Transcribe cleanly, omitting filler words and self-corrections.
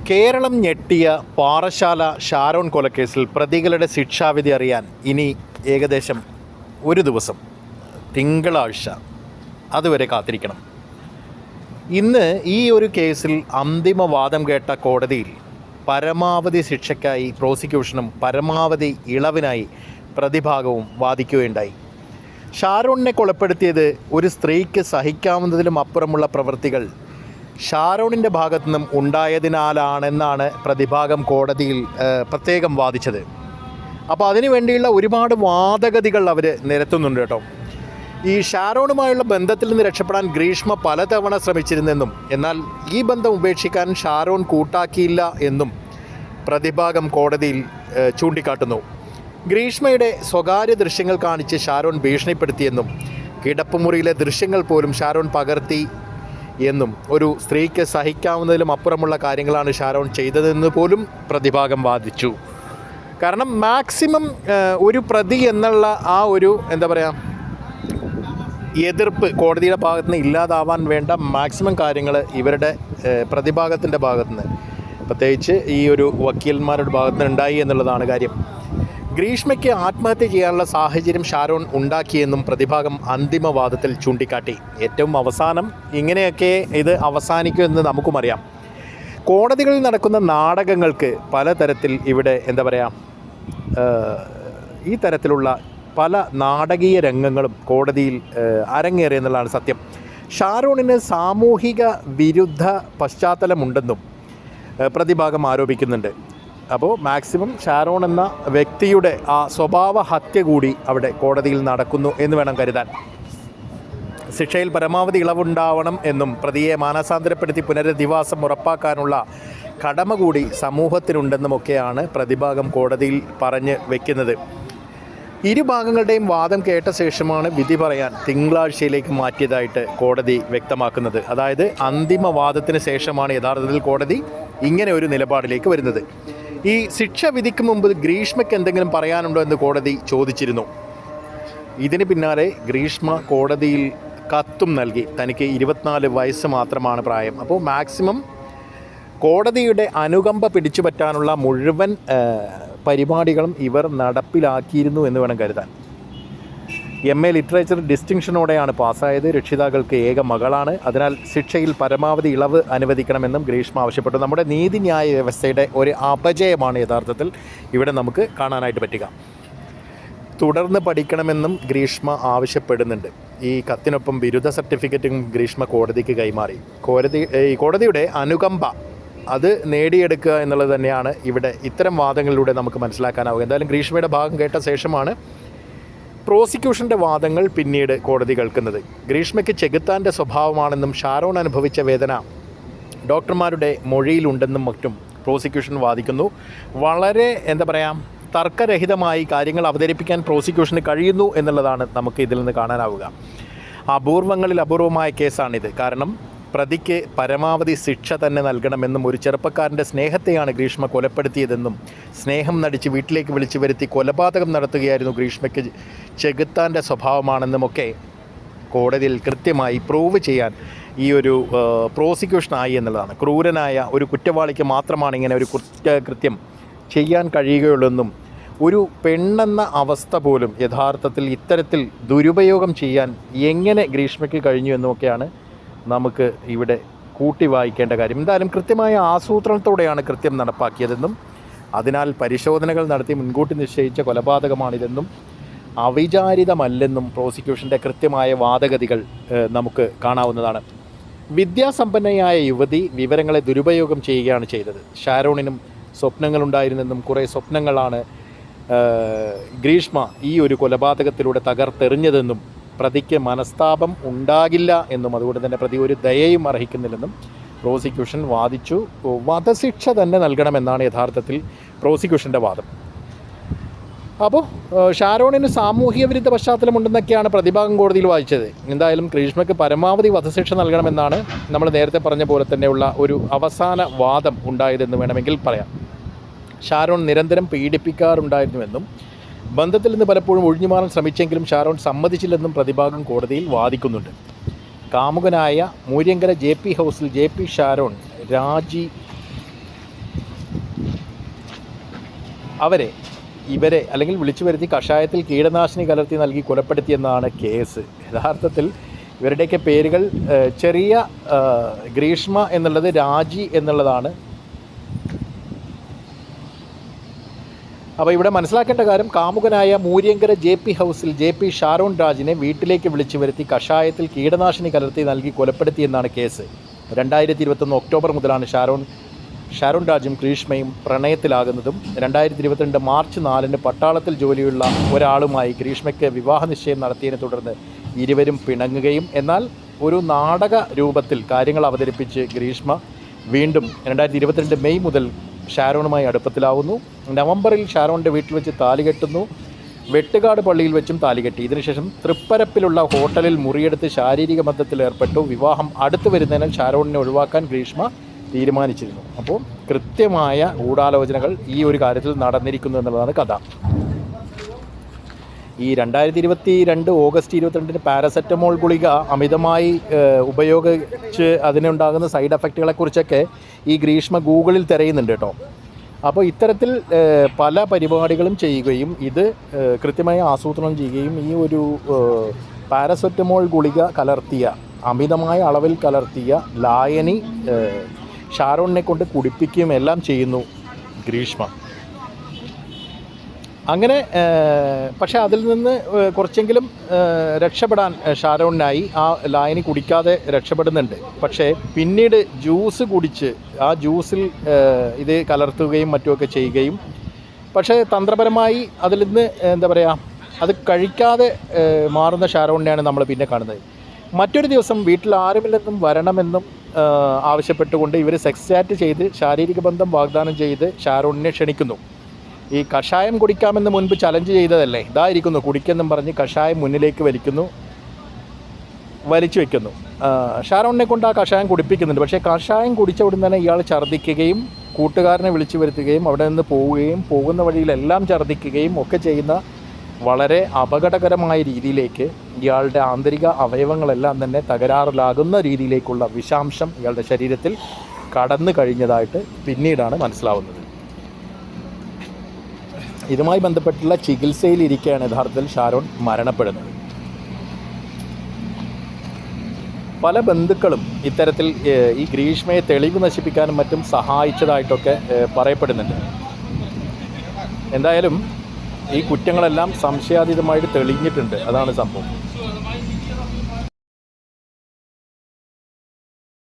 കേരളം ഞെട്ടിയ പാറശാല ഷാരോൺ കൊലക്കേസിൽ പ്രതികളുടെ ശിക്ഷാവിധി അറിയാൻ ഇനി ഏകദേശം ഒരു ദിവസം, തിങ്കളാഴ്ച, അതുവരെ കാത്തിരിക്കണം. ഇന്ന് ഈ ഒരു കേസിൽ അന്തിമ വാദം കേട്ട കോടതിയിൽ പരമാവധി ശിക്ഷയ്ക്കായി പ്രോസിക്യൂഷനും പരമാവധി ഇളവിനായി പ്രതിഭാഗവും വാദിക്കുകയുണ്ടായി. ഷാരോണിനെ കൊലപ്പെടുത്തിയത് ഒരു സ്ത്രീക്ക് സഹിക്കാവുന്നതിലും അപ്പുറമുള്ള പ്രവൃത്തികൾ ഷാരോണിൻ്റെ ഭാഗത്തു നിന്നും ഉണ്ടായതിനാലാണെന്നാണ് പ്രതിഭാഗം കോടതിയിൽ പ്രത്യേകം വാദിച്ചത്. അപ്പോൾ അതിനു വേണ്ടിയുള്ള ഒരുപാട് വാദഗതികൾ അവർ നിരത്തുന്നുണ്ട് കേട്ടോ. ഈ ഷാരോണുമായുള്ള ബന്ധത്തിൽ നിന്ന് രക്ഷപ്പെടാൻ ഗ്രീഷ്മ പലതവണ ശ്രമിച്ചിരുന്നെന്നും എന്നാൽ ഈ ബന്ധം ഉപേക്ഷിക്കാൻ ഷാരോൺ കൂട്ടാക്കിയില്ല എന്നും പ്രതിഭാഗം കോടതിയിൽ ചൂണ്ടിക്കാട്ടുന്നു. ഗ്രീഷ്മയുടെ സ്വകാര്യ ദൃശ്യങ്ങൾ കാണിച്ച് ഷാരോൺ ഭീഷണിപ്പെടുത്തിയെന്നും കിടപ്പുമുറിയിലെ ദൃശ്യങ്ങൾ പോലും ഷാരോൺ പകർത്തി എന്നും ഒരു സ്ത്രീക്ക് സഹിക്കാവുന്നതിലും അപ്പുറമുള്ള കാര്യങ്ങളാണ് ഷാരോൺ ചെയ്തതെന്ന് പോലും പ്രതിഭാഗം വാദിച്ചു. കാരണം മാക്സിമം ഒരു പ്രതി എന്നുള്ള ആ ഒരു എതിർപ്പ് കോടതിയുടെ ഭാഗത്ത് നിന്ന് ഇല്ലാതാവാൻ വേണ്ട മാക്സിമം കാര്യങ്ങൾ ഇവരുടെ പ്രതിഭാഗത്തിൻ്റെ ഭാഗത്തുനിന്ന്, പ്രത്യേകിച്ച് ഈ ഒരു വക്കീലന്മാരുടെ ഭാഗത്തുനിന്ന് ഉണ്ടായി എന്നുള്ളതാണ് കാര്യം. ഗ്രീഷ്മയ്ക്ക് ആത്മഹത്യ ചെയ്യാനുള്ള സാഹചര്യം ഷാരോൺ ഉണ്ടാക്കിയെന്നും പ്രതിഭാഗം അന്തിമവാദത്തിൽ ചൂണ്ടിക്കാട്ടി. ഏറ്റവും അവസാനം ഇങ്ങനെയൊക്കെ ഇത് അവസാനിക്കുമെന്ന് നമുക്കും അറിയാം. കോടതികളിൽ നടക്കുന്ന നാടകങ്ങൾക്ക് പലതരത്തിൽ ഇവിടെ ഈ തരത്തിലുള്ള പല നാടകീയ രംഗങ്ങളും കോടതിയിൽ അരങ്ങേറിയെന്നുള്ളതാണ് സത്യം. ഷാരോണിന് സാമൂഹിക വിരുദ്ധ പശ്ചാത്തലമുണ്ടെന്നും പ്രതിഭാഗം ആരോപിക്കുന്നുണ്ട്. അപ്പോൾ മാക്സിമം ഷാരോൺ എന്ന വ്യക്തിയുടെ ആ സ്വഭാവ ഹത്യ കൂടി അവിടെ കോടതിയിൽ നടക്കുന്നു എന്ന് വേണം കരുതാൻ. ശിക്ഷയിൽ പരമാവധി ഇളവുണ്ടാവണം എന്നും പ്രതിയെ മാനസാന്തരപ്പെടുത്തി പുനരധിവാസം ഉറപ്പാക്കാനുള്ള കടമ കൂടി സമൂഹത്തിനുണ്ടെന്നുമൊക്കെയാണ് പ്രതിഭാഗം കോടതിയിൽ പറഞ്ഞ് വെക്കുന്നത്. ഇരുഭാഗങ്ങളുടെയും വാദം കേട്ട ശേഷമാണ് വിധി പറയാൻ തിങ്കളാഴ്ചയിലേക്ക് മാറ്റിയതായിട്ട് കോടതി വ്യക്തമാക്കുന്നത്. അതായത് അന്തിമ വാദത്തിന് ശേഷമാണ് യഥാർത്ഥത്തിൽ കോടതി ഇങ്ങനെ ഒരു നിലപാടിലേക്ക് വരുന്നത്. ഈ ശിക്ഷ വിധിക്ക് മുമ്പ് ഗ്രീഷ്മയ്ക്ക് എന്തെങ്കിലും പറയാനുണ്ടോ എന്ന് കോടതി ചോദിച്ചിരുന്നു. ഇതിന് പിന്നാലെ ഗ്രീഷ്മ കോടതിയിൽ കത്തും നൽകി. തനിക്ക് 24 വയസ്സ് മാത്രമാണ് പ്രായം. അപ്പോൾ മാക്സിമം കോടതിയുടെ അനുകമ്പ പിടിച്ചു പറ്റാനുള്ള മുഴുവൻ പരിപാടികളും ഇവർ നടപ്പിലാക്കിയിരുന്നു എന്ന് വേണം കരുതാൻ. MA ലിറ്ററേച്ചർ ഡിസ്റ്റിങ്ഷനോടെയാണ് പാസ്സായത്. രക്ഷിതാക്കൾക്ക് ഏക മകളാണ്. അതിനാൽ ശിക്ഷയിൽ പരമാവധി ഇളവ് അനുവദിക്കണമെന്നും ഗ്രീഷ്മ ആവശ്യപ്പെട്ടു. നമ്മുടെ നീതിന്യായ വ്യവസ്ഥയുടെ ഒരു അപജയമാണ് യഥാർത്ഥത്തിൽ ഇവിടെ നമുക്ക് കാണാനായിട്ട് പറ്റുക. തുടർന്ന് പഠിക്കണമെന്നും ഗ്രീഷ്മ ആവശ്യപ്പെടുന്നുണ്ട്. ഈ കത്തിനൊപ്പം ബിരുദ സർട്ടിഫിക്കറ്റും ഗ്രീഷ്മ കോടതിക്ക് കൈമാറി. കോടതിയുടെ അനുകമ്പ അത് നേടിയെടുക്കുക എന്നുള്ളത് തന്നെയാണ് ഇവിടെ ഇത്തരം വാദങ്ങളിലൂടെ നമുക്ക് മനസ്സിലാക്കാനാവുക. എന്തായാലും ഗ്രീഷ്മയുടെ ഭാഗം കേട്ട ശേഷമാണ് പ്രോസിക്യൂഷൻ്റെ വാദങ്ങൾ പിന്നീട് കോടതി കേൾക്കുന്നത്. ഗ്രീഷ്മയ്ക്ക് ചെകുത്താൻ്റെ സ്വഭാവമാണെന്നും ഷാരോൺ അനുഭവിച്ച വേദന ഡോക്ടർമാരുടെ മൊഴിയിലുണ്ടെന്നും മറ്റും പ്രോസിക്യൂഷൻ വാദിക്കുന്നു. വളരെ തർക്കരഹിതമായി കാര്യങ്ങൾ അവതരിപ്പിക്കാൻ പ്രോസിക്യൂഷന് കഴിയുന്നു എന്നുള്ളതാണ് നമുക്ക് ഇതിൽ നിന്ന് കാണാനാവുക. അപൂർവങ്ങളിൽ അപൂർവമായ കേസാണിത്. കാരണം പ്രതിക്ക് പരമാവധി ശിക്ഷ തന്നെ നൽകണമെന്നും ഒരു ചെറുപ്പക്കാരൻ്റെ സ്നേഹത്തെയാണ് ഗ്രീഷ്മ കൊലപ്പെടുത്തിയതെന്നും സ്നേഹം നടിച്ച് വീട്ടിലേക്ക് വിളിച്ചു വരുത്തി കൊലപാതകം നടത്തുകയായിരുന്നു ഗ്രീഷ്മയ്ക്ക് ചെകുത്താൻ്റെ സ്വഭാവമാണെന്നുമൊക്കെ കോടതിയിൽ കൃത്യമായി പ്രൂവ് ചെയ്യാൻ ഈ ഒരു പ്രോസിക്യൂഷനായി എന്നുള്ളതാണ്. ക്രൂരനായ ഒരു കുറ്റവാളിക്ക് മാത്രമാണ് ഇങ്ങനെ ഒരു കുറ്റകൃത്യം ചെയ്യാൻ കഴിയുകയുള്ളെന്നും ഒരു പെണ്ണെന്ന അവസ്ഥ പോലും യഥാർത്ഥത്തിൽ ഇത്തരത്തിൽ ദുരുപയോഗം ചെയ്യാൻ എങ്ങനെ ഗ്രീഷ്മയ്ക്ക് കഴിഞ്ഞു എന്നുമൊക്കെയാണ് നമുക്ക് ഇവിടെ കൂട്ടി വായിക്കേണ്ട കാര്യം. എന്തായാലും കൃത്യമായ ആസൂത്രണത്തോടെയാണ് കൃത്യം നടപ്പാക്കിയതെന്നും അതിനാൽ പരിശോധനകൾ നടത്തി മുൻകൂട്ടി നിശ്ചയിച്ച കൊലപാതകമാണിതെന്നും അവിചാരിതമല്ലെന്നും പ്രോസിക്യൂഷൻ്റെ കൃത്യമായ വാദഗതികൾ നമുക്ക് കാണാവുന്നതാണ്. വിദ്യാസമ്പന്നയായ യുവതി വിവരങ്ങളെ ദുരുപയോഗം ചെയ്യുകയാണ് ചെയ്തത്. ഷാരോണിനും സ്വപ്നങ്ങളുണ്ടായിരുന്നെന്നും കുറേ സ്വപ്നങ്ങളാണ് ഗ്രീഷ്മ ഈ ഒരു കൊലപാതകത്തിലൂടെ തകർത്തെറിഞ്ഞതെന്നും പ്രതിക്ക് മനസ്താപം ഉണ്ടാകില്ല എന്നും അതുകൊണ്ട് തന്നെ പ്രതി ഒരു ദയയും അർഹിക്കുന്നില്ലെന്നും പ്രോസിക്യൂഷൻ വാദിച്ചു. വധശിക്ഷ തന്നെ നൽകണമെന്നാണ് യഥാർത്ഥത്തിൽ പ്രോസിക്യൂഷൻ്റെ വാദം. അപ്പോൾ ഷാരോണിന് സാമൂഹിക വിരുദ്ധ പശ്ചാത്തലമുണ്ടെന്നൊക്കെയാണ് പ്രതിഭാഗം കോടതിയിൽ വാദിച്ചത്. എന്തായാലും ഗ്രീഷ്മയ്ക്ക് പരമാവധി വധശിക്ഷ നൽകണമെന്നാണ് നമ്മൾ നേരത്തെ പറഞ്ഞ പോലെ തന്നെയുള്ള ഒരു അവസാന വാദം ഉണ്ടായതെന്ന് വേണമെങ്കിൽ പറയാം. ഷാരോൺ നിരന്തരം പീഡിപ്പിക്കാറുണ്ടായിരുന്നുവെന്നും ബന്ധത്തിൽ നിന്ന് പലപ്പോഴും ഒഴിഞ്ഞുമാറാൻ ശ്രമിച്ചെങ്കിലും ഷാരോൺ സമ്മതിച്ചില്ലെന്നും പ്രതിഭാഗം കോടതിയിൽ വാദിക്കുന്നുണ്ട്. കാമുകനായ മൂര്യങ്കര JP ഹൗസിൽ JP ഷാരോൺ രാജി ഇവരെ അല്ലെങ്കിൽ വിളിച്ചു വരുത്തി കഷായത്തിൽ കീടനാശിനി കലർത്തി നൽകി കൊലപ്പെടുത്തിയെന്നാണ് കേസ്. യഥാർത്ഥത്തിൽ ഇവരുടെയൊക്കെ പേരുകൾ ചെറിയ ഗ്രീഷ്മ എന്നുള്ളത് രാജി എന്നുള്ളതാണ്. അപ്പോൾ ഇവിടെ മനസ്സിലാക്കേണ്ട കാര്യം, കാമുകനായ മൂര്യങ്കര JP ഹൗസിൽ JP ഷാരോൺ രാജിനെ വീട്ടിലേക്ക് വിളിച്ചു വരുത്തി കഷായത്തിൽ കീടനാശിനി കലർത്തി നൽകി കൊലപ്പെടുത്തിയെന്നാണ് കേസ്. 2021 ഒക്ടോബർ മുതലാണ് ഷാരോൺ രാജും ഗ്രീഷ്മയും പ്രണയത്തിലാകുന്നതും. 2022 മാർച്ച് 4 പട്ടാളത്തിൽ ജോലിയുള്ള ഒരാളുമായി ഗ്രീഷ്മയ്ക്ക് വിവാഹ നിശ്ചയം നടത്തിയതിനെ തുടർന്ന് ഇരുവരും പിണങ്ങുകയും, എന്നാൽ ഒരു നാടക രൂപത്തിൽ കാര്യങ്ങൾ അവതരിപ്പിച്ച് ഗ്രീഷ്മ വീണ്ടും 2022 മെയ് മുതൽ ഷാരോണുമായി അടുപ്പത്തിലാവുന്നു. നവംബറിൽ ഷാരോണിൻ്റെ വീട്ടിൽ വെച്ച് താലി കെട്ടുന്നു. വെട്ടുകാട് പള്ളിയിൽ വെച്ചും താലി കെട്ടി. ഇതിനുശേഷം തൃപ്പരപ്പിലുള്ള ഹോട്ടലിൽ മുറിയെടുത്ത് ശാരീരിക ബന്ധത്തിൽ ഏർപ്പെട്ടു. വിവാഹം അടുത്തു വരുന്നതിനാൽ ഷാരോണിനെ ഒഴിവാക്കാൻ ഗ്രീഷ്മ തീരുമാനിച്ചിരുന്നു. അപ്പോൾ കൃത്യമായ ഗൂഢാലോചനകൾ ഈ ഒരു കാര്യത്തിൽ നടന്നിരിക്കുന്നു എന്നുള്ളതാണ് കഥ. ഈ 2022 ഓഗസ്റ്റ് 22 പാരസെറ്റമോൾ ഗുളിക അമിതമായി ഉപയോഗിച്ച് അതിനുണ്ടാകുന്ന സൈഡ് എഫക്റ്റുകളെക്കുറിച്ചൊക്കെ ഈ ഗ്രീഷ്മ ഗൂഗിളിൽ തിരയുന്നുണ്ട് കേട്ടോ. അപ്പോൾ ഇത്തരത്തിൽ പല പരിപാടികളും ചെയ്യുകയും ഇത് കൃത്യമായി ആസൂത്രണം ചെയ്യുകയും ഈ ഒരു പാരസെറ്റമോൾ ഗുളിക കലർത്തിയ, അമിതമായ അളവിൽ കലർത്തിയ ലായനി ഷാരോണിനെ കൊണ്ട് കുടിപ്പിക്കുകയും എല്ലാം ചെയ്യുന്നു ഗ്രീഷ്മ. അങ്ങനെ പക്ഷേ അതിൽ നിന്ന് കുറച്ചെങ്കിലും രക്ഷപ്പെടാൻ ഷാരോണിനായി. ആ ലായനി കുടിക്കാതെ രക്ഷപ്പെടുന്നുണ്ട്. പക്ഷേ പിന്നീട് ജ്യൂസ് കുടിച്ച് ആ ജ്യൂസിൽ ഇത് കലർത്തുകയും മറ്റുമൊക്കെ ചെയ്യുകയും, പക്ഷേ തന്ത്രപരമായി അതിൽ നിന്ന് എന്താ പറയുക, അത് കഴിക്കാതെ മാറുന്ന ഷാരോണിനെയാണ് നമ്മൾ പിന്നെ കാണുന്നത്. മറ്റൊരു ദിവസം വീട്ടിൽ ആരുമില്ലെന്നും വരണമെന്നും ആവശ്യപ്പെട്ടുകൊണ്ട് ഇവർ സെക്സ് ചാറ്റ് ചെയ്ത് ശാരീരിക ബന്ധം വാഗ്ദാനം ചെയ്ത് ഷാരോണിനെ ക്ഷണിക്കുന്നു. ഈ കഷായം കുടിക്കാമെന്ന് മുൻപ് ചലഞ്ച് ചെയ്തതല്ലേ, ഇതായിരിക്കുന്നു കുടിക്കെന്നും പറഞ്ഞ് കഷായം മുന്നിലേക്ക് വലിച്ചു വയ്ക്കുന്നു. ഷാരോണിനെ കൊണ്ട് ആ കഷായം കുടിപ്പിക്കുന്നുണ്ട്. പക്ഷേ കഷായം കുടിച്ച ഉടൻ തന്നെ ഇയാൾ ഛർദ്ദിക്കുകയും കൂട്ടുകാരനെ വിളിച്ചു വരുത്തുകയും അവിടെ നിന്ന് പോവുകയും പോകുന്ന വഴിയിലെല്ലാം ഛർദ്ദിക്കുകയും ഒക്കെ ചെയ്യുന്ന വളരെ അപകടകരമായ രീതിയിലേക്ക് ഇയാളുടെ ആന്തരിക അവയവങ്ങളെല്ലാം തന്നെ തകരാറിലാകുന്ന രീതിയിലേക്കുള്ള വിഷാംശം ഇയാളുടെ ശരീരത്തിൽ കടന്നു കഴിഞ്ഞതായിട്ട് പിന്നീടാണ് മനസ്സിലാവുന്നത്. ഇതുമായി ബന്ധപ്പെട്ടുള്ള ചികിത്സയിലിരിക്കെയാണ് യഥാർത്ഥത്തിൽ ഷാരോൺ മരണപ്പെടുന്നത്. പല ബന്ധുക്കളും ഇത്തരത്തിൽ ഈ ഗ്രീഷ്മയെ തെളിവ് നശിപ്പിക്കാനും മറ്റും സഹായിച്ചതായിട്ടൊക്കെ പറയപ്പെടുന്നുണ്ട്. എന്തായാലും ഈ കുറ്റങ്ങളെല്ലാം സംശയാതീതമായിട്ട് തെളിഞ്ഞിട്ടുണ്ട്. അതാണ് സംഭവം.